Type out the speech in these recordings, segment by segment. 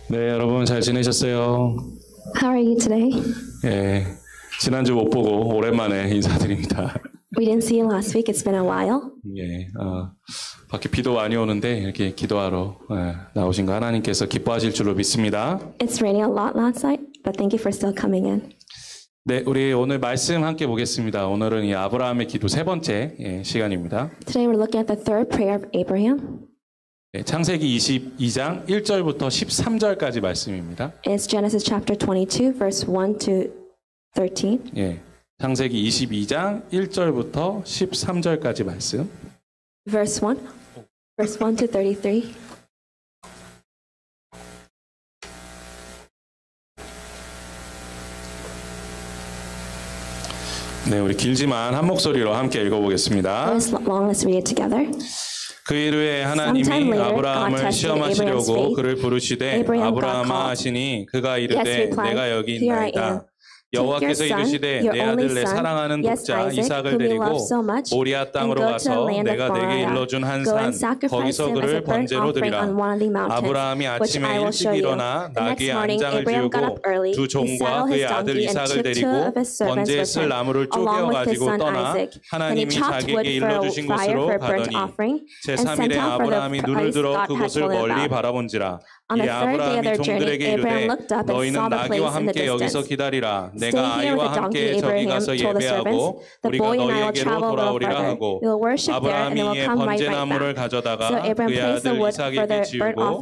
네, 여러분 잘 지내셨어요? How are you today? 예, 지난주 못 보고 오랜만에 인사드립니다. We didn't see you last week. It's been a while. 예, 밖에 비도 많이 오는데 이렇게 기도하러 나오신 거 하나님께서 기뻐하실 줄로 믿습니다. It's raining a lot last night, but thank you for still coming in. 네, 우리 오늘 말씀 함께 보겠습니다. 오늘은 이 아브라함의 기도 세 번째 시간입니다. Today we're looking at the third prayer of Abraham. 네, 창세기 22장 1절부터 13절까지 말씀입니다. It's Genesis chapter 22, verse 1 to 13. 예, 창세기 22장 1절부터 13절까지 말씀. Verse 1 to 33. 네, 우리 길지만 한 목소리로 함께 읽어보겠습니다. Let's read it together. 그 일 후에 하나님이 아브라함을 시험하시려고 그를 부르시되 아브라함아 하시니 그가 이르되 내가 여기 있나이다. 여호와께서 이르시되 내 아들 내 사랑하는 독자 이삭을 데리고 모리아 땅으로 가서 내가 내게 일러준 한 산 거기서 그를 번제로 드리라. 아브라함이 아침에 일찍 일어나 나귀의 안장을 지우고 두 종과 그의 아들 이삭을 데리고 번제에 쓸 나무를 쪼개어 가지고 떠나 하나님이 자기에게 일러주신 곳으로 가더니 제3일에 아브라함이 눈을 들어 그곳을 멀리 바라본지라. 이 아브라함이 종들에게 이르되 너희는 나귀와 함께 여기서 기다리라. 내가 아이와 함께 저기 가서 예배하고 우리가 너희에게로 돌아오리라 하고 아브라함이 이에 번제나무를 가져다가 그의 아들 이삭에게 지우고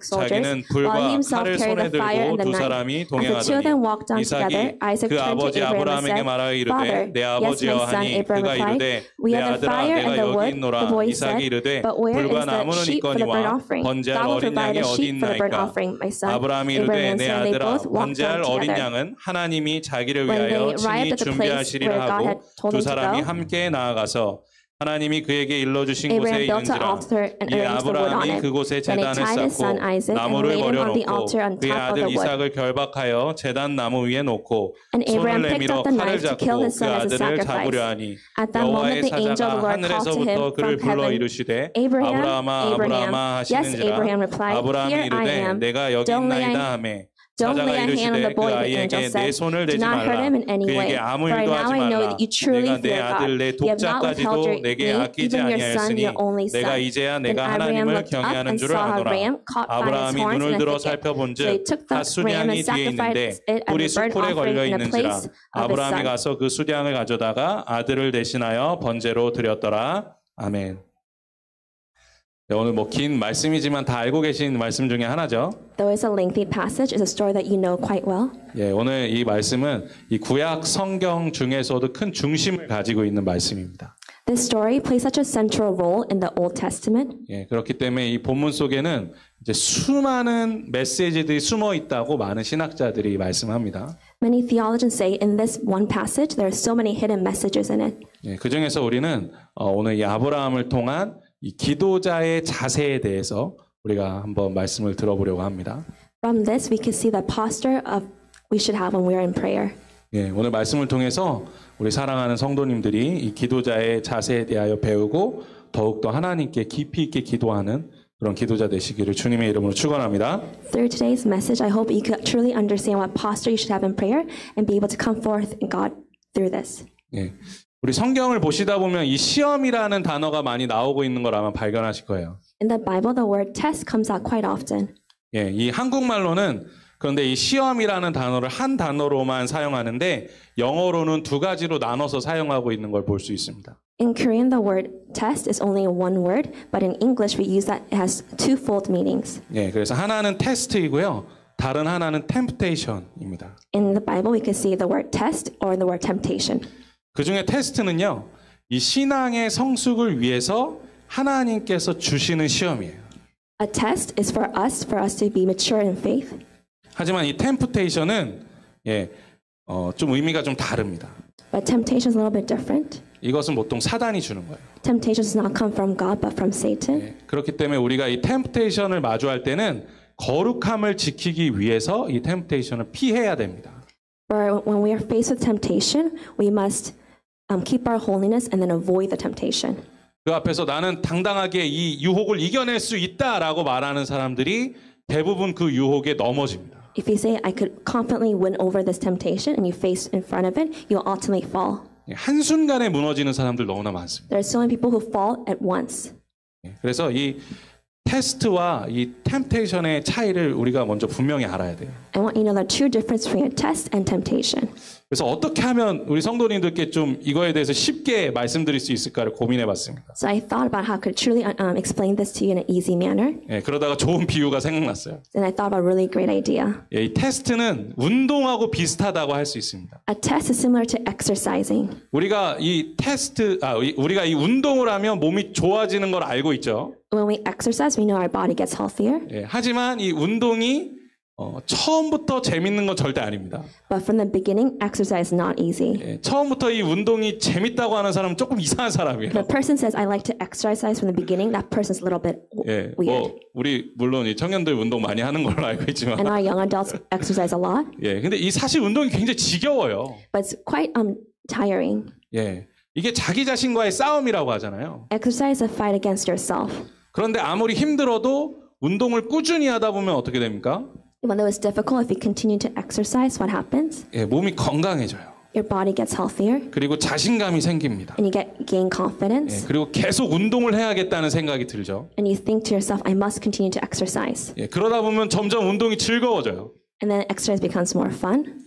자기는 불과 칼을 손에 들고 두 사람이 동행하더니 이삭이 그 아버지 아브라함에게 말하여 이르되 내 아버지여 하니 그가 이르되 내 아들아 내가 여기 있노라. 이삭이 이르되 불과 나무는 있거니와 번제할 어린 양이 어디 있나이까. 아브라함이 이르되 내 아들아 번제할 어린 양은 하나님이 자기를 위하여 친히 준비하시리라 하고 두 사람이 함께 나아가서 하나님이 그에게 일러주신 곳에 이른지라. 이에 아브라함이 그곳에 제단을 쌓고 나무를 버려놓고 그의 아들 이삭을 결박하여 제단 나무 위에 놓고 손을 내밀어 칼을 잡고 그 아들을 잡으려 하니 여호와의 사자가 하늘에서부터 그를 불러 이르시되 아브라함아 아브라함아 하시는지라. 아브라함이 이르되 내가 여기 있나이다 하매 사자가 이르시되 그 아이에게 내 손을 대지 말라. 그에게 아무 일도 하지 말라. 내가 내 아들 내 독자까지도 내게 아끼지 아니하였으니 내가 이제야 내가 하나님을 경외하는 줄을 아노라. 아브라함이 눈을 들어 살펴본즉 한 수량이 뒤에 있는데 뿔이 숯불에 걸려 있는지라. 아브라함이 가서 그 수량을 가져다가 아들을 대신하여 번제로 드렸더라. 아멘. 네, 오늘 긴 말씀이지만 다 알고 계신 말씀 중에 하나죠. Though it's a lengthy passage, it's a story that you know quite well. 예, 오늘 이 말씀은 이 구약 성경 중에서도 큰 중심을 가지고 있는 말씀입니다. This story plays such a central role in the Old Testament. 예, 그렇기 때문에 이 본문 속에는 이제 수많은 메시지들이 숨어 있다고 많은 신학자들이 말씀합니다. Many theologians say in this one passage there are so many hidden messages in it. 예, 그 중에서 우리는 오늘 이 아브라함을 통한 이 기도자의 자세에 대해서 우리가 한번 말씀을 들어보려고 합니다. From this we can see the posture of we should have when we are in prayer. 예, 오늘 말씀을 통해서 우리 사랑하는 성도님들이 이 기도자의 자세에 대하여 배우고 더욱더 하나님께 깊이 있게 기도하는 그런 기도자 되시기를 주님의 이름으로 축원합니다. Through today's message, I hope you could truly understand what posture you should have in prayer and be able to come forth in God through this. 예. 우리 성경을 보시다 보면 이 시험이라는 단어가 많이 나오고 있는 걸 아마 발견하실 거예요. In the Bible, the word test comes out quite often. 예, 이 한국말로는 그런데 이 시험이라는 단어를 한 단어로만 사용하는데 영어로는 두 가지로 나눠서 사용하고 있는 걸 볼 수 있습니다. In Korean, the word test is only one word, but in English we use that it has twofold meanings. 예, 그래서 하나는 테스트이고요. 다른 하나는 temptation입니다. In the Bible, we can see the word test or the word temptation. 그 중에 테스트는요, 이 신앙의 성숙을 위해서 하나님께서 주시는 시험이에요. A test is for us to be mature in faith. 하지만 이 템프테이션은 좀 의미가 좀 다릅니다. But temptation is a little bit different. 이것은 보통 사단이 주는 거예요. Temptation does not come from God, but from Satan. 그렇기 때문에 우리가 이 템프테이션을 마주할 때는 거룩함을 지키기 위해서 이 템프테이션을 피해야 됩니다. Or when we are faced with temptation, we must keep our holiness and then avoid the temptation. 그 앞에서 나는 당당하게 이 유혹을 이겨낼 수 있다라고 말하는 사람들이 대부분 그 유혹에 넘어집니다. If you say I could confidently win over this temptation and you face in front of it, you'll ultimately fall. 한순간에 무너지는 사람들 너무나 많습니다. There are so many people who fall at once. 그래서 이 테스트와 이 템테이션의 차이를 우리가 먼저 분명히 알아야 돼요. I want you to know the true difference between a test and temptation. 그래서 어떻게 하면 우리 성도님들께 좀 이거에 대해서 쉽게 말씀드릴 수 있을까를 고민해봤습니다. So I thought about how I could truly explain this to you in an easy manner. 그러다가 좋은 비유가 생각났어요. And I thought about a really great idea. 이 테스트는 운동하고 비슷하다고 할 수 있습니다. A test is similar to exercising. 우리가 이 우리가 이 운동을 하면 몸이 좋아지는 걸 알고 있죠. When we exercise, we know our body gets healthier. 하지만 이 운동이 처음부터 재밌는 건 절대 아닙니다. But from the beginning, exercise is not easy. 처음부터 이 운동이 재밌다고 하는 사람은 조금 이상한 사람이에요. The person says I like to exercise from the beginning. That person's a little bit weird. 우리 물론 이 청년들 운동 많이 하는 걸로 알고 있지만, And our young adults exercise a lot. 근데 이 사실 운동이 굉장히 지겨워요. But it's quite tiring. 이게 자기 자신과의 싸움이라고 하잖아요. Exercise is a fight against yourself. 그런데 아무리 힘들어도 운동을 꾸준히 하다 보면 어떻게 됩니까? When it was difficult, if you continue to exercise, what happens? 몸이 건강해져요. Your body gets healthier. 그리고 자신감이 생깁니다. And you gain confidence. 그리고 계속 운동을 해야겠다는 생각이 들죠. And you think to yourself, I must continue to exercise. 그러다 보면 점점 운동이 즐거워져요. And then exercise becomes more fun.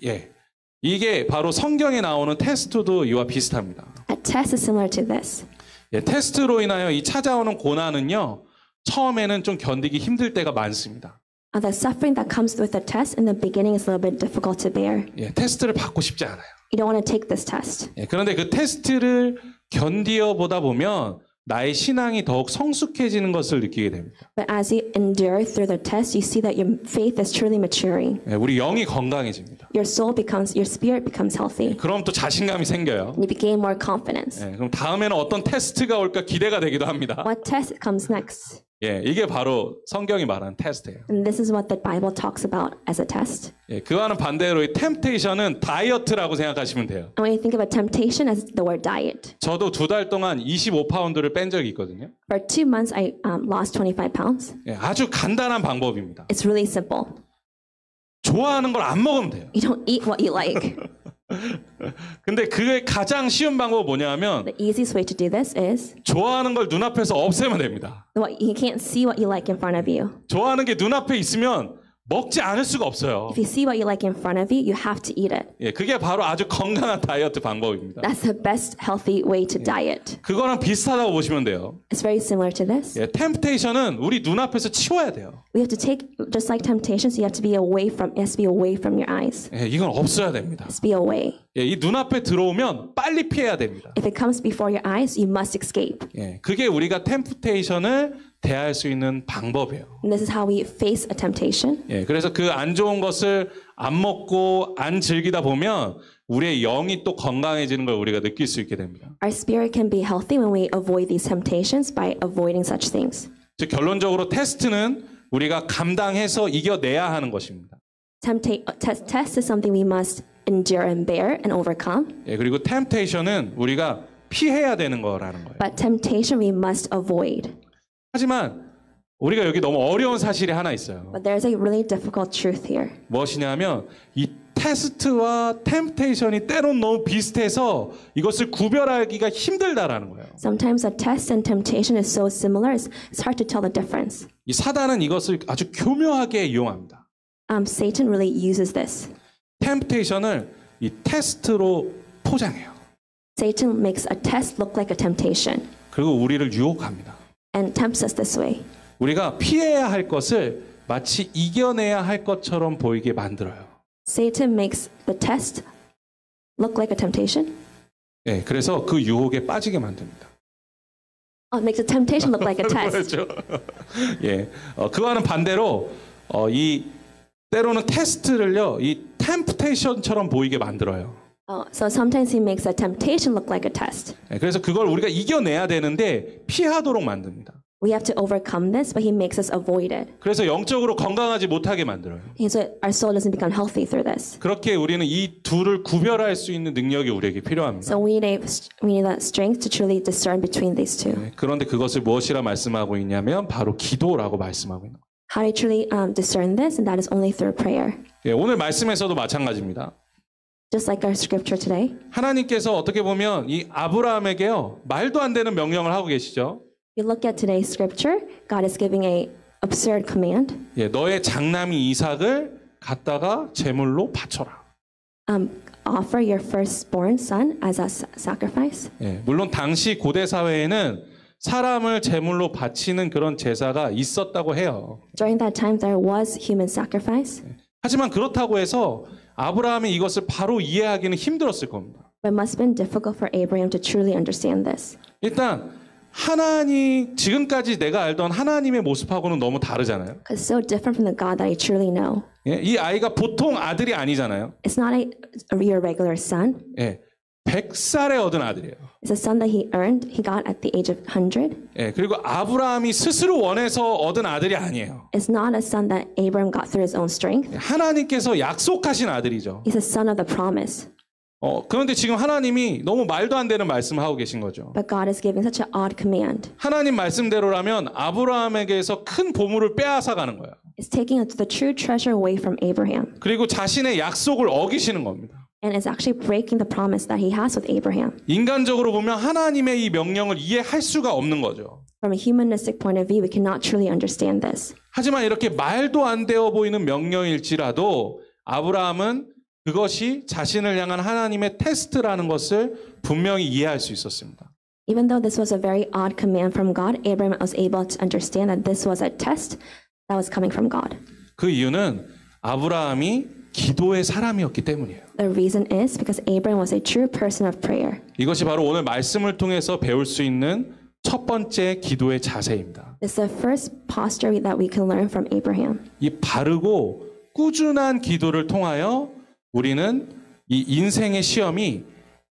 이게 바로 성경에 나오는 테스트도 이와 비슷합니다. A test is similar to this. 테스트로 인하여 이 찾아오는 고난은요, 처음에는 좀 견디기 힘들 때가 많습니다. The suffering that comes with the test in the beginning is a little bit difficult to bear. 테스트를 받고 싶지 않아요. You don't want to take this test. 그런데 그 테스트를 견디어 보다 보면 나의 신앙이 더욱 성숙해지는 것을 느끼게 됩니다. But as you endure through the test, you see that your faith is truly maturing. 우리 영이 건강해집니다. Your spirit becomes healthy. 그럼 또 자신감이 생겨요. And you gain more confidence. 그럼 다음에는 어떤 테스트가 올까 기대가 되기도 합니다. What test comes next? 이게 바로 성경이 말하는 테스트예요. And this is what the Bible talks about as a test. 그와는 반대로 이 템테이션은 다이어트라고 생각하시면 돼요. And when you think about temptation as the word diet. 저도 2달 동안 25파운드를 뺀 적이 있거든요. For 2 months, I lost 25 pounds. 아주 간단한 방법입니다. It's really simple. 좋아하는 걸 안 먹으면 돼요. You don't eat what you like. 근데 그게 가장 쉬운 방법은 뭐냐면 The easiest way to do this is 좋아하는 걸 눈앞에서 없애면 됩니다. You can't see what you like in front of you. 좋아하는 게 눈앞에 있으면 먹지 않을 수가 없어요. If you see what you like in front of you, you have to eat it. 그게 바로 아주 건강한 다이어트 방법입니다. That's the best healthy way to diet. 그거랑 비슷하다고 보시면 돼요. It's very similar to this. 템테이션은 우리 눈앞에서 치워야 돼요. We have to take, just like temptations, you have to be away from. It has to be away from your eyes. 이건 없어야 됩니다. It has to be away. 이 눈앞에 들어오면 빨리 피해야 됩니다. If it comes before your eyes, you must escape. 그게 우리가 템테이션을 대할 수 있는 방법이에요. And this is how we face a temptation. 그래서 그 안 좋은 것을 안 먹고 안 즐기다 보면 우리의 영이 또 건강해지는 걸 우리가 느낄 수 있게 됩니다. Our spirit can be healthy when we avoid these temptations by avoiding such things. 즉 결론적으로 테스트는 우리가 감당해서 이겨내야 하는 것입니다. Test is something we must endure and bear and overcome. 그리고 템테이션은 우리가 피해야 되는 거라는 거예요. But temptation we must avoid. 하지만 우리가 여기 너무 어려운 사실이 하나 있어요. But there's a really difficult truth here. 무엇이냐면 이 테스트와 템테이션이 때론 너무 비슷해서 이것을 구별하기가 힘들다라는 거예요. Sometimes a test and temptation is so similar, it's hard to tell the difference. 이 사단은 이것을 아주 교묘하게 이용합니다. Satan really uses this. 템테이션을 이 테스트로 포장해요. Satan makes a test look like a temptation. 그리고 우리를 유혹합니다. And tempts us this way. 우리가 피해야 할 것을 마치 이겨내야 할 것처럼 보이게 만들어요. Satan makes the test look like a temptation. 그래서 그 유혹에 빠지게 만듭니다. Makes the temptation look like a test. 그와는 반대로 이 때로는 테스트를요, 이 템프테이션처럼 보이게 만들어요. So sometimes he makes a temptation look like a test. 그래서 그걸 우리가 이겨내야 되는데 피하도록 만듭니다. We have to overcome this, but he makes us avoid it. 그래서 영적으로 건강하지 못하게 만들어요. And so our soul doesn't become healthy through this. 그렇게 우리는 이 둘을 구별할 수 있는 능력이 우리에게 필요합니다. So we need that strength to truly discern between these two. 네, 그런데 그것을 무엇이라 말씀하고 있냐면 바로 기도라고 말씀하고 있는 거예요. How do you truly discern this? And that is only through prayer. 예, 오늘 말씀에서도 마찬가지입니다. Just like our scripture today. 하나님께서 어떻게 보면 이 아브라함에게요 말도 안 되는 명령을 하고 계시죠. You look at today's scripture, God is giving a absurd command. 예, 너의 장남이 이삭을 갖다가 제물로 바쳐라. Offer your firstborn son as a sacrifice. 예, 물론 당시 고대 사회에는 사람을 제물로 바치는 그런 제사가 있었다고 해요. During that time, there was human sacrifice. 하지만 그렇다고 해서 아브라함이 이것을 바로 이해하기는 힘들었을 겁니다. But it must have been difficult for Abraham to truly understand this. 일단 하나님 지금까지 내가 알던 하나님의 모습하고는 너무 다르잖아요. It's so different from the God that I truly know. 예, 이 아이가 보통 아들이 아니잖아요. It's not your regular son. 예, 100살에 얻은 아들이에요. It's a son that he earned. He got at the age of 100. 예, 그리고 아브라함이 스스로 원해서 얻은 아들이 아니에요. It's not a son that Abraham got through his own strength. 하나님께서 약속하신 아들이죠. He's a son of the promise. 그런데 지금 하나님이 너무 말도 안 되는 말씀을 하고 계신 거죠. But God is giving such an odd command. 하나님 말씀대로라면 아브라함에게서 큰 보물을 빼앗아 가는 거예요. It's taking the true treasure away from Abraham. 그리고 자신의 약속을 어기시는 겁니다. And it's actually breaking the promise that he has with Abraham. 인간적으로 보면 하나님의 이 명령을 이해할 수가 없는 거죠. From a humanistic point of view, we cannot truly understand this. 하지만 이렇게 말도 안 되어 보이는 명령일지라도 아브라함은 그것이 자신을 향한 하나님의 테스트라는 것을 분명히 이해할 수 있었습니다. Even though this was a very odd command from God, Abraham was able to understand that this was a test that was coming from God. 그 이유는 아브라함이 기도의 사람이었기 때문이에요. The reason is because Abraham was a true person of prayer. 이것이 바로 오늘 말씀을 통해서 배울 수 있는 첫 번째 기도의 자세입니다. It's the first posture that we can learn from Abraham. 이 바르고 꾸준한 기도를 통하여 우리는 이 인생의 시험이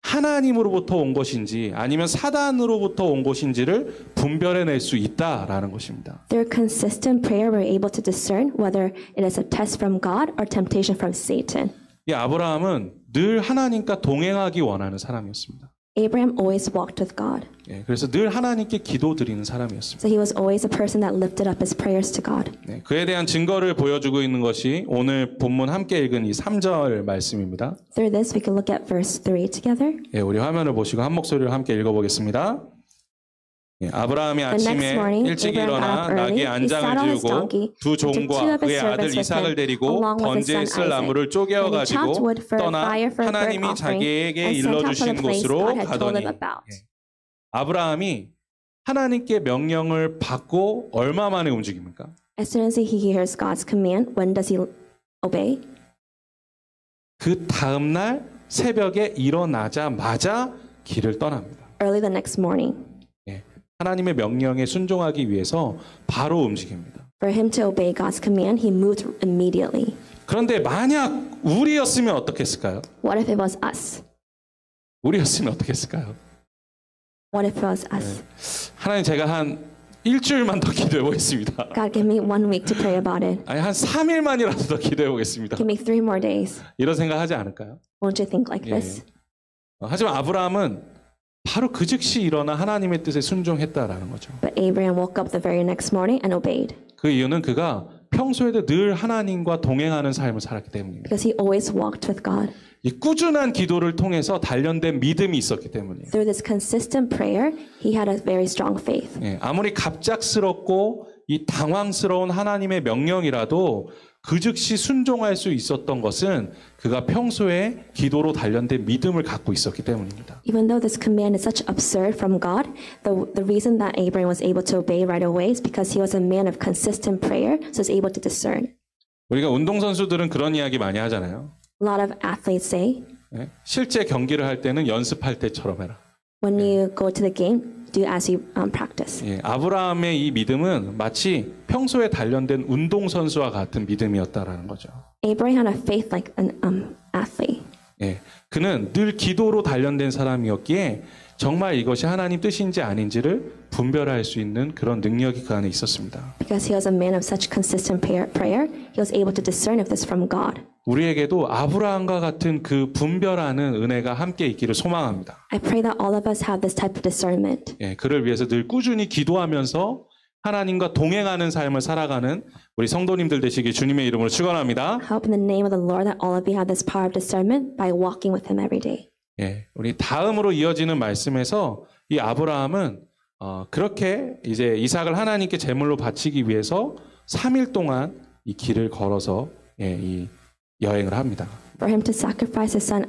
하나님으로부터 온 것인지 아니면 사단으로부터 온 것인지를 분별해낼 수 있다라는 것입니다. Through consistent prayer, we're able to discern whether it is a test from God or temptation from Satan. 이 아브라함은 늘 하나님과 동행하기 원하는 사람이었습니다. Abraham always walked with God. 예, 그래서 늘 하나님께 기도드리는 사람이었습니다. So he was always a person that lifted up his prayers to God. 네, 그에 대한 증거를 보여주고 있는 것이 오늘 본문 함께 읽은 이 3절 말씀입니다. Through this, we can look at verse 3 together. 예, 우리 화면을 보시고 한 목소리로 함께 읽어보겠습니다. 예, 아브라함이 아침에 일찍 일어나 나귀의 안장을 지우고 두 종과 그의 아들 이삭을 데리고 번제에 쓸 나무를 쪼개어 가지고 떠나 하나님이 자기에게 일러주신 곳으로 가더니 아브라함이 하나님께 명령을 받고 얼마 만에 움직입니까? As soon as he hears God's command, when does he obey? 그 다음 날 새벽에 일어나자마자 길을 떠납니다. Early the next morning. 하나님의 명령에 순종하기 위해서 바로 움직입니다. For him to obey God's command, he moved immediately. 그런데 만약 우리였으면 어떻겠을까요? What if it was us? 우리였으면 어떻겠을까요? What if it was us? 하나님 제가 한 일주일만 더 기도해 보겠습니다. God, give me 1 week to pray about it. 아니 한 3일만이라도 더 기도해 보겠습니다. Give me 3 more days. 이런 생각 하지 않을까요? Won't you think like this? 하지만 아브라함은 바로 그 즉시 일어나 하나님의 뜻에 순종했다라는 거죠. But Abraham woke up the very next morning and obeyed. 그 이유는 그가 평소에도 늘 하나님과 동행하는 삶을 살았기 때문입니다. Because he always walked with God. 이 꾸준한 기도를 통해서 단련된 믿음이 있었기 때문이에요. Through this consistent prayer, he had a very strong faith. 예, 아무리 갑작스럽고 이 당황스러운 하나님의 명령이라도 그 즉시 순종할 수 있었던 것은 그가 평소에 기도로 단련된 믿음을 갖고 있었기 때문입니다. Even though this command is such absurd from God, the reason that Abraham was able to obey right away is because he was a man of consistent prayer, so he was able to discern. 우리가 운동선수들은 그런 이야기 많이 하잖아요. A lot of athletes say, 예, 실제 경기를 할 때는 연습할 때처럼 해라. When you go to the game, do as you practice. 예, 아브라함의 이 믿음은 마치 평소에 단련된 운동선수와 같은 믿음이었다라는 거죠. Abraham had a faith like an athlete. 예, 그는 늘 기도로 단련된 사람이었기에 정말 이것이 하나님 뜻인지 아닌지를 분별할 수 있는 그런 능력이 그 안에 있었습니다. Because he was a man of such consistent prayer, he was able to discern if this from God. 우리에게도 아브라함과 같은 그 분별하는 은혜가 함께 있기를 소망합니다. I pray that all of us have this type of discernment. 예, 그를 위해서 늘 꾸준히 기도하면서 하나님과 동행하는 삶을 살아가는 우리 성도님들 되시길 주님의 이름으로 축원합니다. Help in the name of the Lord that all of you have this power of discernment by walking with him every day. 예, 우리 다음으로 이어지는 말씀에서 이 아브라함은 그렇게 이제 이삭을 하나님께 제물로 바치기 위해서 3일 동안 이 길을 걸어서 이 여행을 합니다. For him to sacrifice his son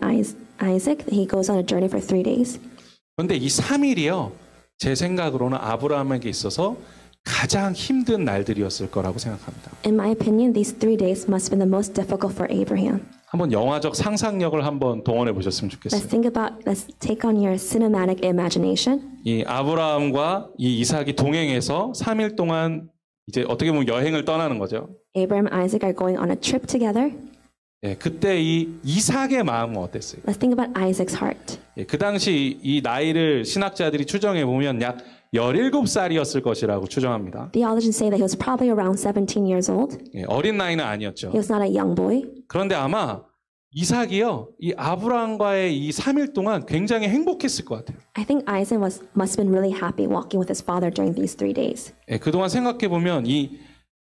Isaac, he goes on a journey for 3 days. 그런데 이 3일이요, 제 생각으로는 아브라함에게 있어서 가장 힘든 날들이었을 거라고 생각합니다. In my opinion, these 3 days must have been the most difficult for Abraham. 한번 영화적 상상력을 한번 동원해 보셨으면 좋겠어요. Let's take on your cinematic imagination. 이 아브라함과 이 이삭이 동행해서 3일 동안 이제 어떻게 보면 여행을 떠나는 거죠. Abraham and Isaac are going on a trip together. 예, 그때 이 이삭의 마음은 어땠어요? Let's think about Isaac's heart. 예, 그 당시 이 나이를 신학자들이 추정해 보면 약 17살이었을 것이라고 추정합니다. Theologians say that he was probably around 17 years old. 예, 어린 나이는 아니었죠. He was not a young boy. 그런데 아마 이삭이요, 이 아브라함과의 이 3일 동안 굉장히 행복했을 것 같아요. I think Isaac must have been really happy walking with his father during these 3 days. 예, 그동안 생각해 보면 이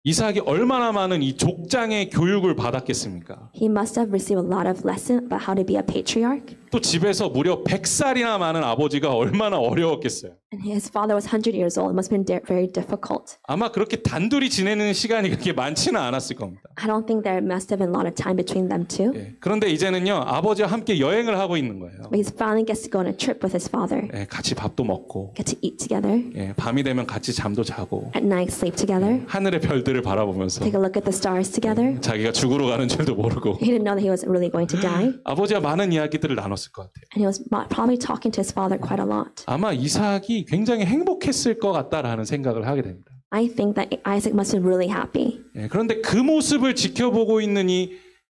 이삭이 얼마나 많은 이 족장의 교육을 받았겠습니까? He must have received a lot of lessons about how to be a patriarch. 또 집에서 무려 100살이나 많은 아버지가 얼마나 어려웠겠어요. And his father was 100 years old. It must have been very difficult. 아마 그렇게 단둘이 지내는 시간이 그렇게 많지는 않았을 겁니다. I don't think there must have been a lot of time between them two. 예, 그런데 이제는요, 아버지와 함께 여행을 하고 있는 거예요. But he finally gets to go on a trip with his father. 예, 같이 밥도 먹고, Get to eat together. 예, 밤이 되면 같이 잠도 자고, At night, sleep together. 하늘의 별들을 바라보면서 Take a look at the stars together. 자기가 죽으러 가는 줄도 모르고 He didn't know that he was really going to die. 아버지와 많은 이야기들을 나눴을 것 같아요. And he was probably talking to his father quite a lot. 아마 이삭이 굉장히 행복했을 것 같다라는 생각을 하게 됩니다. I think that Isaac must have been really happy. 예, 그런데 그 모습을 지켜보고 있는 이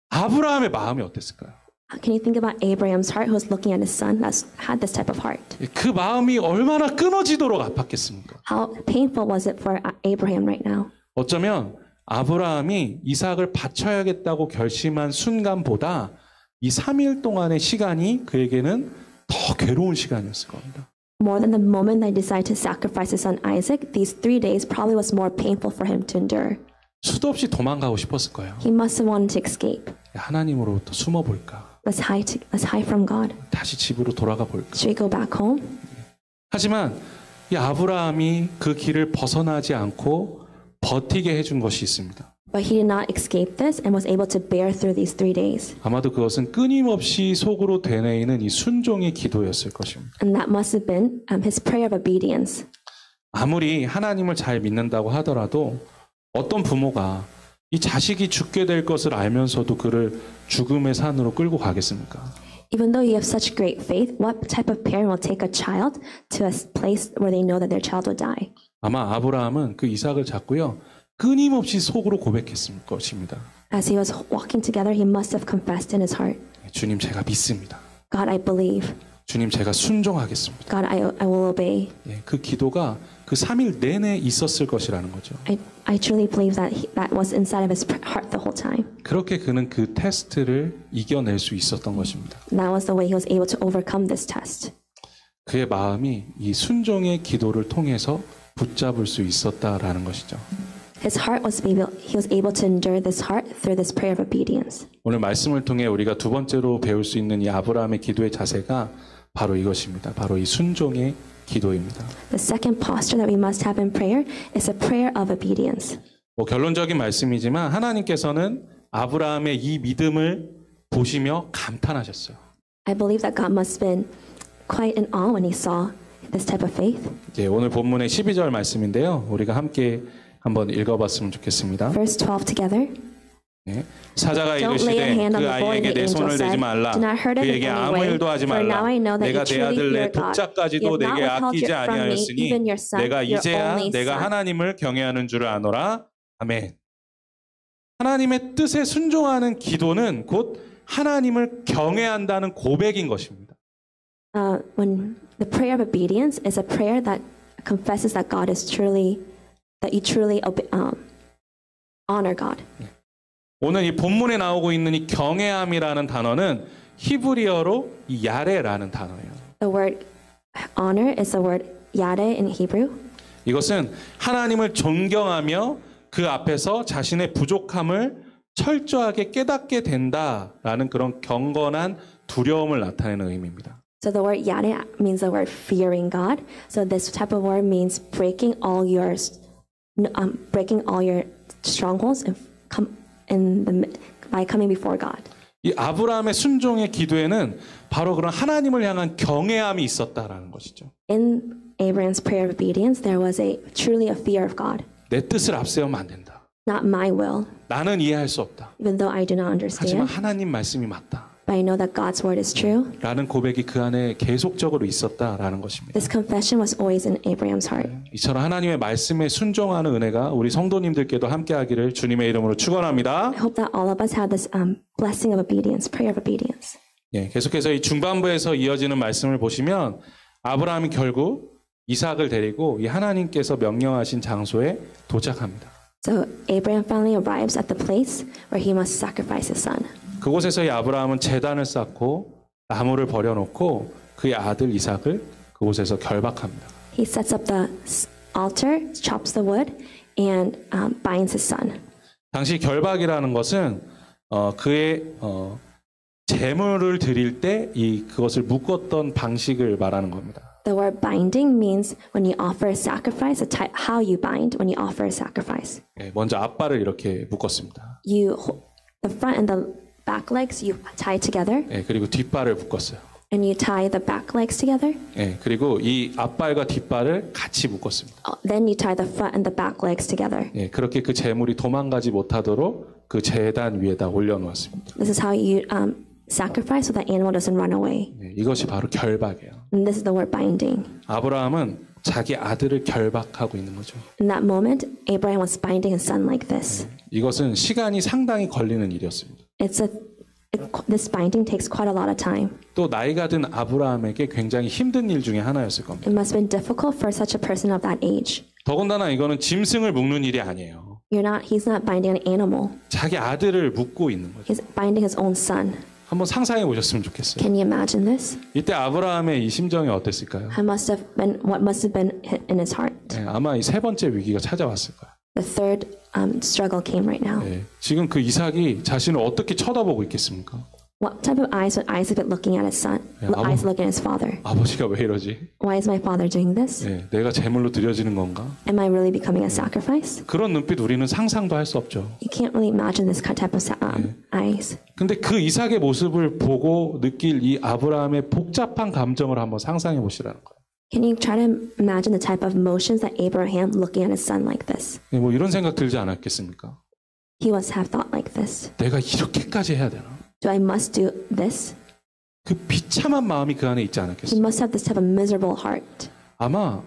아브라함의 마음이 어땠을까요? Can you think about Abraham's heart, who was looking at his son that had this type of heart? 예, 그 마음이 얼마나 끊어지도록 아팠겠습니까? How painful was it for Abraham right now? 어쩌면 아브라함이 이삭을 바쳐야겠다고 결심한 순간보다 이 3일 동안의 시간이 그에게는 더 괴로운 시간이었을 겁니다. More than the moment that he decided to sacrifice his son Isaac, these 3 days probably was more painful for him to endure. 수도 없이 도망가고 싶었을 거예요. He must have wanted to escape. 하나님으로부터 숨어볼까? Let's hide from God. 다시 집으로 돌아가 볼까? Should we go back home? 하지만 이 아브라함이 그 길을 벗어나지 않고 버티게 해준 것이 있습니다. But he did not escape this and was able to bear through these 3 days. 아마도 그것은 끊임없이 속으로 되뇌이는 이 순종의 기도였을 것입니다. And that must have been his prayer of obedience. 아무리 하나님을 잘 믿는다고 하더라도 어떤 부모가 이 자식이 죽게 될 것을 알면서도 그를 죽음의 산으로 끌고 가겠습니까? Even though you have such great faith, what type of parent will take a child to a place where they know that their child will die? 아마 아브라함은 그 이삭을 잡고요, 끊임없이 속으로 고백했을 것입니다. As he was walking together, he must have confessed in his heart. 주님, 제가 믿습니다. God, I believe. 주님, 제가 순종하겠습니다. God, I will obey. 예, 그 기도가 그 3일 내내 있었을 것이라는 거죠. I truly believe that that was inside of his heart the whole time. 그렇게 그는 그 테스트를 이겨낼 수 있었던 것입니다. That was the way he was able to overcome this test. 그의 마음이 이 순종의 기도를 통해서 붙잡을 수 있었다라는 것이죠. His heart he was able to endure this heart through this prayer of obedience. 오늘 말씀을 통해 우리가 두 번째로 배울 수 있는 이 아브라함의 기도의 자세가 바로 이것입니다. 바로 이 순종의 기도입니다. The second posture that we must have in prayer is a prayer of obedience. 결론적인 말씀이지만 하나님께서는 아브라함의 이 믿음을 보시며 감탄하셨어요. I believe that God must have been quite in awe when he saw this type of faith. 예, 오늘 본문의 12절 말씀인데요. 우리가 함께 한번 읽어봤으면 좋겠습니다. Verse 12 together. 네. 사자가 이르시되 그 아이에게 내 손을 대지 말라. 그에게 아무 일도 하지 말라. 내가 내 아들 내 독자까지도 내게 아끼지 아니하였으니 내가 이제야 내가 하나님을 경외하는 줄을 아노라. 아멘. 하나님의 뜻에 순종하는 기도는 곧 하나님을 경외한다는 고백인 것입니다. When the prayer of obedience is a prayer that confesses that God is truly, that you truly honor God. 오늘 이 본문에 나오고 있는 이 경외함이라는 단어는 히브리어로 이 야레라는 단어예요. The word honor is the word yare in Hebrew. 이것은 하나님을 존경하며 그 앞에서 자신의 부족함을 철저하게 깨닫게 된다라는 그런 경건한 두려움을 나타내는 의미입니다. So the word yare means the word fearing God. So this type of word means breaking all your strongholds by coming before God. 이 아브라함의 순종의 기도에는 바로 그런 하나님을 향한 경외함이 있었다라는 것이죠. In Abraham's prayer of obedience, there was truly a fear of God. 내 뜻을 앞세우면 안 된다. Not my will, 나는 이해할 수 없다. even though I do not 하지만 understand. 하나님 말씀이 맞다. But I know that God's word is true. 라는 고백이 그 안에 계속적으로 있었다라는 것입니다. This confession was always in Abraham's heart. 이처럼 하나님의 말씀에 순종하는 은혜가 우리 성도님들께도 함께하기를 주님의 이름으로 축원합니다. I hope that all of us have this blessing of obedience, prayer of obedience. 예, 계속해서 이 중반부에서 이어지는 말씀을 보시면 아브라함이 결국 이삭을 데리고 이 하나님께서 명령하신 장소에 도착합니다. So Abraham finally arrives at the place where he must sacrifice his son. 그곳에서 이 아브라함은 제단을 쌓고 나무를 버려놓고 그의 아들 이삭을 그곳에서 결박합니다. He sets up the altar, chops the wood, and binds his son. 당시 결박이라는 것은 그의 제물을 드릴 때 그것을 묶었던 방식을 말하는 겁니다. The word binding means when you offer a sacrifice, how you bind when you offer a sacrifice. 예, 먼저 앞발을 이렇게 묶었습니다. The front and the back legs you tie together, 예, 그리고 뒷발을 묶었어요. and you tie the back legs together. 예, 그리고 이 앞발과 뒷발을 같이 묶었습니다. Then you tie the front and the back legs together. 예, 그렇게 그 제물이 도망가지 못하도록 그 제단 위에다 올려놓았습니다. This is how you sacrifice so that animal doesn't run away. 예, 이것이 바로 결박이에요. And this is the word binding. 아브라함은 자기 아들을 결박하고 있는 거죠. In that moment, Abraham was binding his son like this. 이것은 시간이 상당히 걸리는 일이었습니다. This binding takes quite a lot of time. 또 나이가 든 아브라함에게 굉장히 힘든 일 중에 하나였을 겁니다. It must have been difficult for such a person of that age. 더군다나 이거는 짐승을 묶는 일이 아니에요. He's not binding an animal. 자기 아들을 묶고 있는 거죠. He's binding his own son. 한번 상상해 보셨으면 좋겠어요. Can you imagine this? 이때 아브라함의 이 심정이 어땠을까요? What must have been in his heart? 네, 아마 이 세 번째 위기가 찾아왔을 거예요. The third struggle came right now. 네, 지금 그 이삭이 자신을 어떻게 쳐다보고 있겠습니까? What type of eyes would Isaac be looking at his son? Eyes looking at his father. 아버지가 왜 이러지? Why is my father doing this? 네, 내가 제물로 드려지는 건가? Am I really becoming a sacrifice? 그런 눈빛 우리는 상상도 할 수 없죠. You can't really imagine this type of eyes. 근데 그 이삭의 모습을 보고 느낄 이 아브라함의 복잡한 감정을 한번 상상해 보시라는 거예요. Can you try to imagine the type of emotions that Abraham looking at his son like this? 네, 뭐 이런 생각 들지 않았겠습니까? He must have thought like this. 내가 이렇게까지 해야 되나? Do I must do this? 그 비참한 마음이 그 안에 있지 He 않았겠어요? must have this type of miserable heart. 아마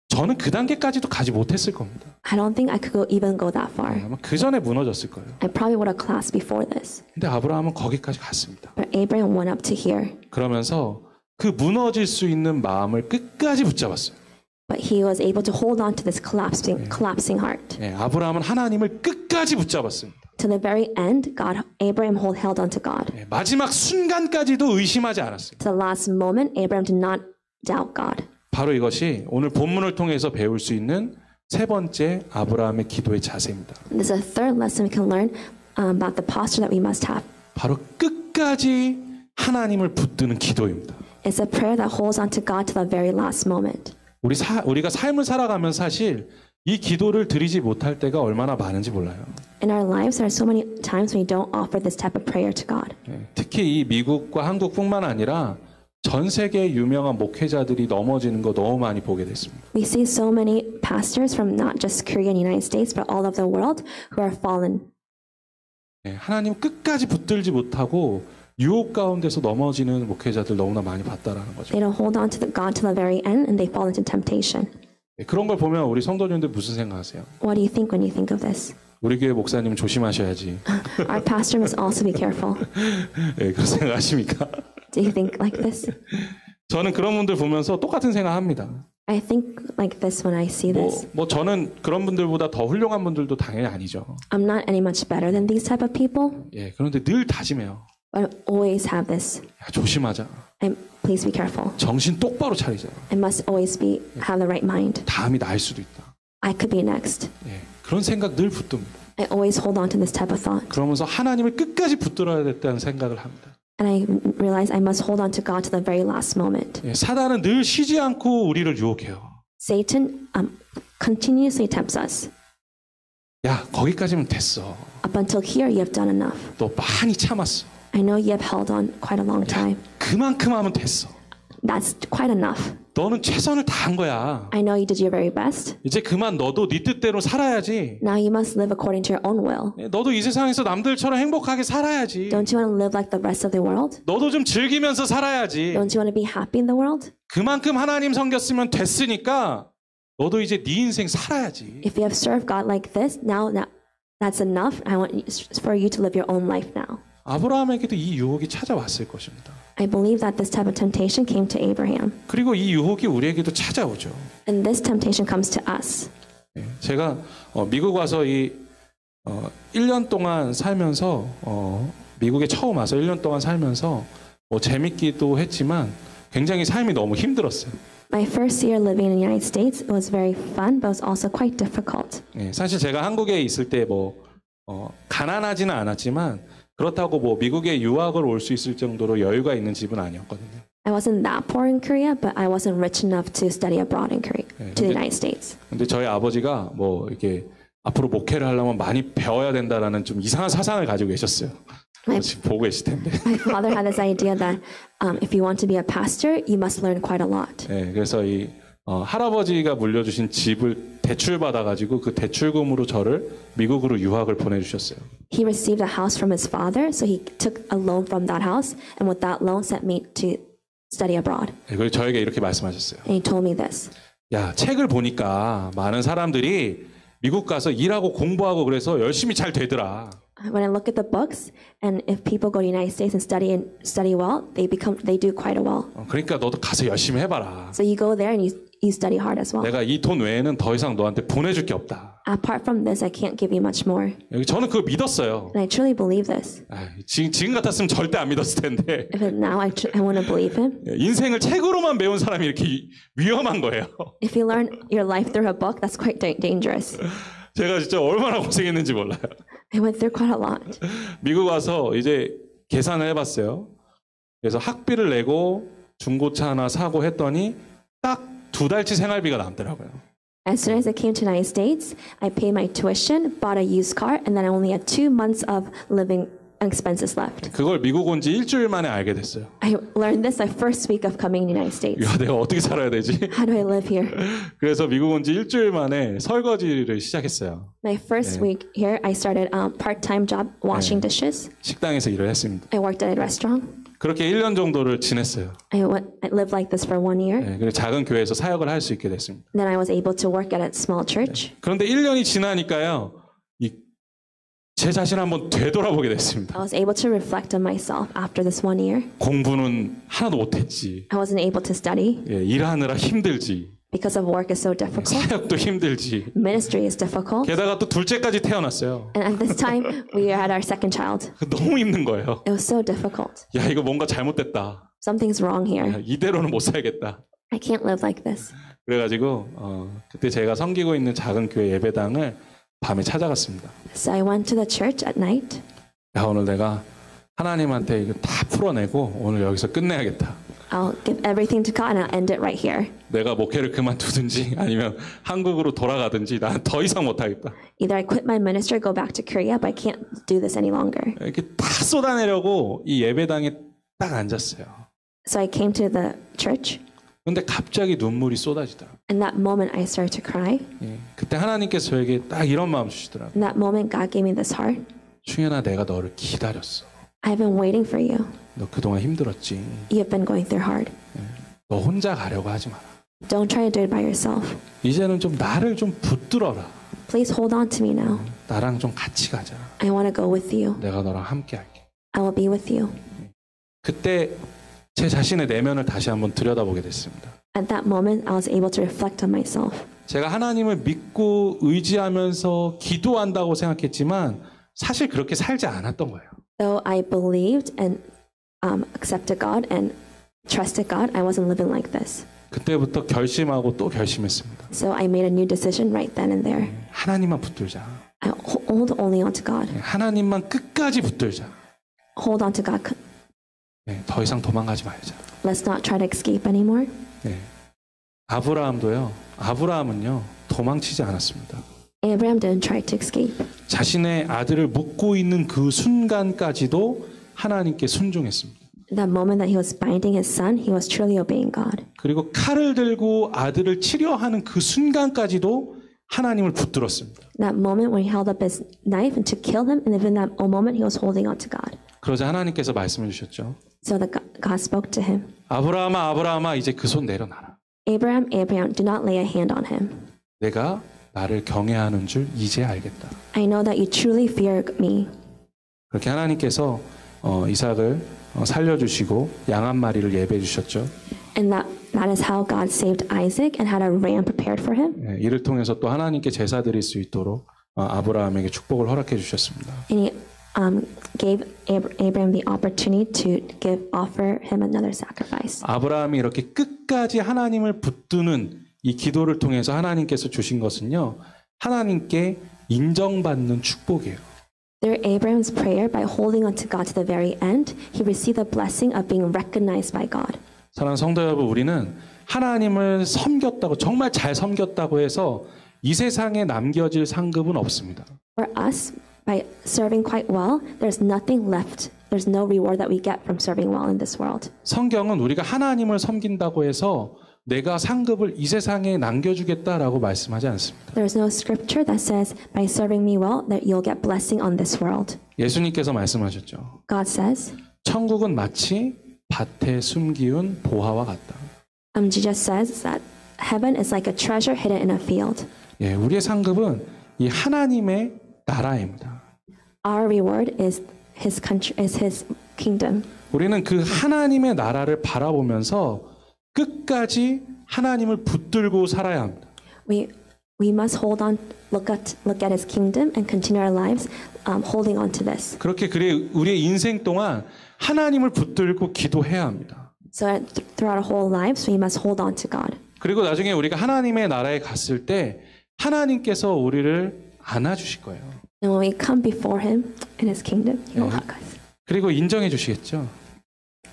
저는 그 단계까지도 가지 못했을 겁니다. I don't think I could even go that far. 아마 그 전에 무너졌을 거예요. I probably would have collapsed before this. 근데 아브라함은 거기까지 갔습니다. But Abraham went up to here. 그러면서 그 무너질 수 있는 마음을 끝까지 붙잡았어요. But he was able to hold on to this collapsing heart. 네, 아브라함은 하나님을 끝까지 붙잡았습니다. To the very end, Abraham held on to God. 네, 마지막 순간까지도 의심하지 않았어요. To the last moment, Abraham did not doubt God. 바로 이것이 오늘 본문을 통해서 배울 수 있는 세 번째 아브라함의 기도의 자세입니다. This is a third lesson we can learn about the posture that we must have. 바로 끝까지 하나님을 붙드는 기도입니다. It's a prayer that holds on to God to the very last moment. 우리가 삶을 살아가면 사실 이 기도를 드리지 못할 때가 얼마나 많은지 몰라요. In our lives, there are so many times when we don't offer this type of prayer to God. 특히 이 미국과 한국뿐만 아니라 전 세계 유명한 목회자들이 넘어지는 거 너무 많이 보게 됐습니다. We see so many pastors from not just Korea and United States, but all of the world who are fallen. 하나님 끝까지 붙들지 못하고 유혹 가운데서 넘어지는 목회자들 너무나 많이 봤다라는 거죠. They don't hold on to God to the very end, and they fall into temptation. 그런 걸 보면 우리 성도님들 무슨 생각하세요? What do you think when you think of this? 우리 교회 목사님 조심하셔야지. Our pastor must also be careful. 네, 그런 생각하십니까? Do you think like this? 저는 그런 분들 보면서 똑같은 생각합니다. I think like this when I see this. 뭐 저는 그런 분들보다 더 훌륭한 분들도 당연히 아니죠. I'm not any much better than these type of people. 예, 그런데 늘 다짐해요. But I always have this. 야, 조심하자. Please be careful. 정신 똑바로 차리자. I must always have the right mind. 다음이 나일 수도 있다. I could be next. 예, 그런 생각 늘 붙듭니다. I always hold on to this type of thought. 그러면서 하나님을 끝까지 붙들어야 됐다는 생각을 합니다. And I realize I must hold on to God to the very last moment. 예, 사단은 늘 쉬지 않고 우리를 유혹해요. Satan continuously tempts us. 야, 거기까지면 됐어. Up until here, you have done enough. 너 많이 참았어. I know you have held on quite a long time. 그만큼 하면 됐어. That's quite enough. 너는 최선을 다한 거야. I know you did your very best. 이제 그만 너도 네 뜻대로 살아야지. Now you must live according to your own will. 너도 이 세상에서 남들처럼 행복하게 살아야지. Don't you want to live like the rest of the world? 너도 좀 즐기면서 살아야지. Don't you want to be happy in the world? 그만큼 하나님 섬겼으면 됐으니까 너도 이제 네 인생 살아야지. If you have served God like this, now that's enough. I want for you to live your own life now. 아브라함에게도 이 유혹이 찾아왔을 것입니다. I believe that this type of temptation came to Abraham. 그리고 이 유혹이 우리에게도 찾아오죠. And this temptation comes to us. 제가 미국 와서 1년 동안 살면서 미국에 처음 와서 1년 동안 살면서 재밌기도 했지만 굉장히 삶이 너무 힘들었어요. My first year living in the United States was very fun, but it was also quite difficult. 사실 제가 한국에 있을 때 가난하지는 않았지만 그렇다고 미국에 유학을 올 수 있을 정도로 여유가 있는 집은 아니었거든요. I wasn't that poor in Korea, but I wasn't rich enough to study abroad in Korea, to the United States. 근데 저희 아버지가 이렇게 앞으로 목회를 하려면 많이 배워야 된다라는 좀 이상한 사상을 가지고 계셨어요. 지금 보고 계실 텐데. My father had this idea that if you want to be a pastor, you must learn quite a lot. 그래서 할아버지가 물려주신 집을 대출받아가지고 그 대출금으로 저를 미국으로 유학을 보내주셨어요. He received a house from his father, so he took a loan from that house, and with that loan sent me to study abroad. 그리고 저에게 이렇게 말씀하셨어요. And he told me this. 야, 책을 보니까 많은 사람들이 미국 가서 일하고 공부하고 그래서 열심히 잘 되더라. When I look at the books, and if people go to the United States and study well, they do quite well. 그러니까 너도 가서 열심히 해봐라. So you go there and you study hard as well. 내가 이 돈 외에는 더 이상 너한테 보내줄 게 없다. Apart from this, I can't give you much more. 저는 그걸 믿었어요. And I truly believe this. 지금 같았으면 절대 안 믿었을 텐데. If now I want to believe him. 인생을 책으로만 배운 사람이 이렇게 위험한 거예요. If you learn your life through a book, that's quite dangerous. 제가 진짜 얼마나 고생했는지 몰라요. I went through quite a lot. 미국 와서 이제 계산을 해봤어요. 그래서 학비를 내고 중고차 하나 사고 했더니 딱 2달치 생활비가 남더라고요. As soon as I came to the United States, I paid my tuition, bought a used car, and then I only had 2 months of living expenses left. 그걸 미국 온 지 일주일 만에 알게 됐어요. I learned this my first week of coming in the United States. 야, 내가 어떻게 살아야 되지? How do I live here? 그래서 미국 온 지 일주일 만에 설거지를 시작했어요. My first week here, I started a part-time job washing dishes. 식당에서 일을 했습니다. I worked at a restaurant. 그렇게 1년 정도를 지냈어요. I lived like this for 1 year. 그리고 작은 교회에서 사역을 할 수 있게 됐습니다. Then I was able to work at a small church. 그런데 1년이 지나니까요. 제 자신을 한번 되돌아보게 됐습니다. I was able to reflect on myself after this 1 year. 공부는 하나도 못했지. I wasn't able to study. 일하느라 힘들지. Because of work is so difficult. 사역도 힘들지. Ministry is difficult. 게다가 또 둘째까지 태어났어요. And at this time, we had our second child. 너무 힘든 거예요. It was so difficult. 야, 이거 뭔가 잘못됐다. Something's wrong here. 이대로는 못 살겠다. I can't live like this. 그래가지고 그때 제가 섬기고 있는 작은 교회 예배당을 밤에 찾아갔습니다. So I went to the church at night. 야, 오늘 내가 하나님한테 이거 다 풀어내고 오늘 여기서 끝내야겠다. I'll give everything to God and I'll end it right here. 내가 목회를 그만두든지 아니면 한국으로 돌아가든지 나는 더 이상 못하겠다. Either I quit my ministry or go back to Korea, but I can't do this any longer. 이렇게 다 쏟아내려고 이 예배당에 딱 앉았어요. So I came to the church. 근데 갑자기 눈물이 쏟아지더라. In that moment, I started to cry. 그때 하나님께서 저에게 딱 이런 마음 주시더라고요. In that moment, God gave me this heart. 충현아, 내가 너를 기다렸어. I've been waiting for you. 너 그동안 힘들었지. You have been going through hard. 너 혼자 가려고 하지 마라. Don't try to do it by yourself. 이제는 좀 나를 좀 붙들어라. Please hold on to me now. 나랑 좀 같이 가자. I want to go with you. 내가 너랑 함께 할게. I will be with you. 그때 제 자신의 내면을 다시 한번 들여다보게 됐습니다. At that moment, I was able to reflect on myself. 제가 하나님을 믿고 의지하면서 기도한다고 생각했지만 사실 그렇게 살지 않았던 거예요. Though I believed and accepted God and trusted God, I wasn't living like this. 그때부터 결심하고 또 결심했습니다. So I made a new decision right then and there. 하나님만 붙들자. I hold only on to God. 하나님만 끝까지 붙들자. Hold on to God. 더 이상 도망가지 말자. Let's not try to escape anymore. 아브라함은요 도망치지 않았습니다. Abraham didn't try to escape. 자신의 아들을 묻고 있는 그 순간까지도 하나님께 순종했습니다. That moment that he was binding his son, he was truly obeying God. 그리고 칼을 들고 아들을 치려 하는 그 순간까지도 하나님을 붙들었습니다. That moment when he held up his knife and to kill him, and even that moment he was holding on to God. 그러자 하나님께서 말씀해 주셨죠. So that God spoke to him. 아브라함아, 아브라함아, 이제 그 손 내려놔라. Abraham, Abraham, do not lay a hand on him. 내가 나를 경외하는 줄 이제 알겠다. I know that you truly fear me. 그렇게 하나님께서 이삭을 살려주시고 양 한 마리를 예배해 주셨죠. And that is how God saved Isaac and had a ram prepared for him. 이를 통해서 또 하나님께 제사 드릴 수 있도록 아브라함에게 축복을 허락해 주셨습니다. And he gave Abraham the opportunity to offer him another sacrifice. 아브라함이 이렇게 끝까지 하나님을 붙드는 이 기도를 통해서 하나님께서 주신 것은요, 하나님께 인정받는 축복이에요. Through Abraham's prayer, by holding on to God to the very end, he received the blessing of being recognized by God. 사랑하는 성도 여러분, 우리는 하나님을 섬겼다고, 정말 잘 섬겼다고 해서 이 세상에 남겨질 상급은 없습니다. For us, by serving quite well, there's nothing left. There's no reward that we get from serving well in this world. 성경은 우리가 하나님을 섬긴다고 해서 내가 상급을 이 세상에 남겨주겠다라고 말씀하지 않습니다. There's no scripture that says, by serving me well, that you'll get blessing on this world. 예수님께서 말씀하셨죠. God says, 천국은 마치 밭에 숨기운 보화와 같다. Jesus says that heaven is like a treasure hidden in a field. 우리의 상급은 이 하나님의 나라입니다. Our reward is His country, is His kingdom. 우리는 그 하나님의 나라를 바라보면서 끝까지 하나님을 붙들고 살아야 합니다. We must hold on, look at His kingdom, and continue our lives holding on to this. 그렇게 우리의 인생 동안 하나님을 붙들고 기도해야 합니다. So throughout our whole lives, we must hold on to God. 그리고 나중에 우리가 하나님의 나라에 갔을 때 하나님께서 우리를 안아주실 거예요. And when we come before Him in His kingdom, He will hug us. 그리고 인정해 주시겠죠.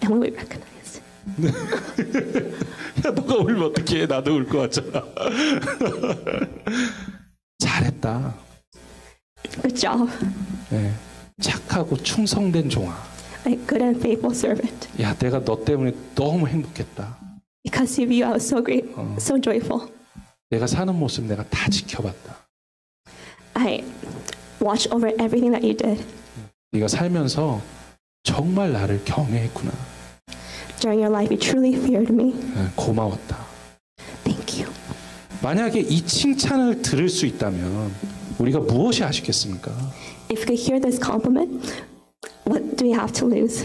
And we will recognize. 야, 너가 울면 어떡해? 나도 울 것 같잖아. 잘했다. Good job. 착하고 충성된 종아. A good and faithful servant. 야, 내가 너 때문에 너무 행복했다. Because of you, I was so great, so joyful. 내가 사는 모습 내가 다 지켜봤다. I watched over everything that you did. 네가 살면서 정말 나를 경외했구나. During your life, you truly feared me. 고마웠다. Thank you. 만약에 이 칭찬을 들을 수 있다면 우리가 무엇이 아쉽겠습니까? If we could hear this compliment, what do we have to lose?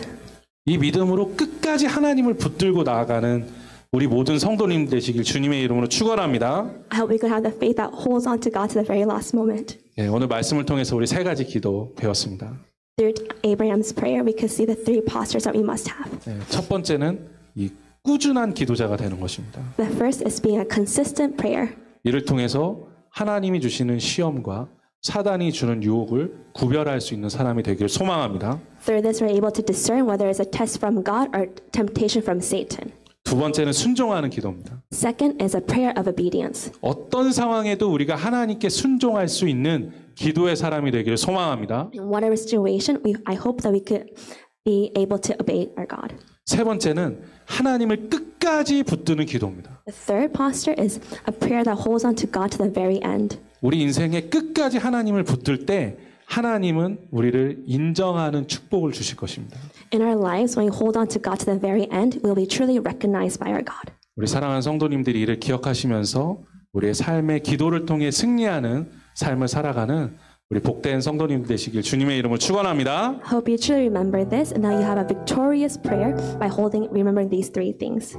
이 믿음으로 끝까지 하나님을 붙들고 나아가는 우리 모든 성도님 되시길 주님의 이름으로 축원합니다. I hope we could have the faith that holds on to God to the very last moment. 오늘 말씀을 통해서 우리 세 가지 기도 배웠습니다. Through Abraham's prayer, we could see the three postures that we must have. 첫 번째는 이 꾸준한 기도자가 되는 것입니다. The first is being a consistent prayer. 이를 통해서 하나님이 주시는 시험과 사단이 주는 유혹을 구별할 수 있는 사람이 되기를 소망합니다. Through this, we're able to discern whether it's a test from God or temptation from Satan. 두 번째는 순종하는 기도입니다. Second is a prayer of obedience. 어떤 상황에도 우리가 하나님께 순종할 수 있는 기도의 사람이 되기를 소망합니다. In whatever situation, I hope that we could be able to obey our God. 세 번째는 하나님을 끝까지 붙드는 기도입니다. The third posture is a prayer that holds on to God to the very end. 우리 인생의 끝까지 하나님을 붙들 때 하나님은 우리를 인정하는 축복을 주실 것입니다. In our lives, when we hold on to God to the very end, we'll be truly recognized by our God. 우리 사랑하는 성도님들이 이를 기억하시면서 우리의 삶의 기도를 통해 승리하는 삶을 살아가는 우리 복된 성도님 되시길 주님의 이름으로 축원합니다. Hope you truly remember this, and now you have a victorious prayer by remembering these three things.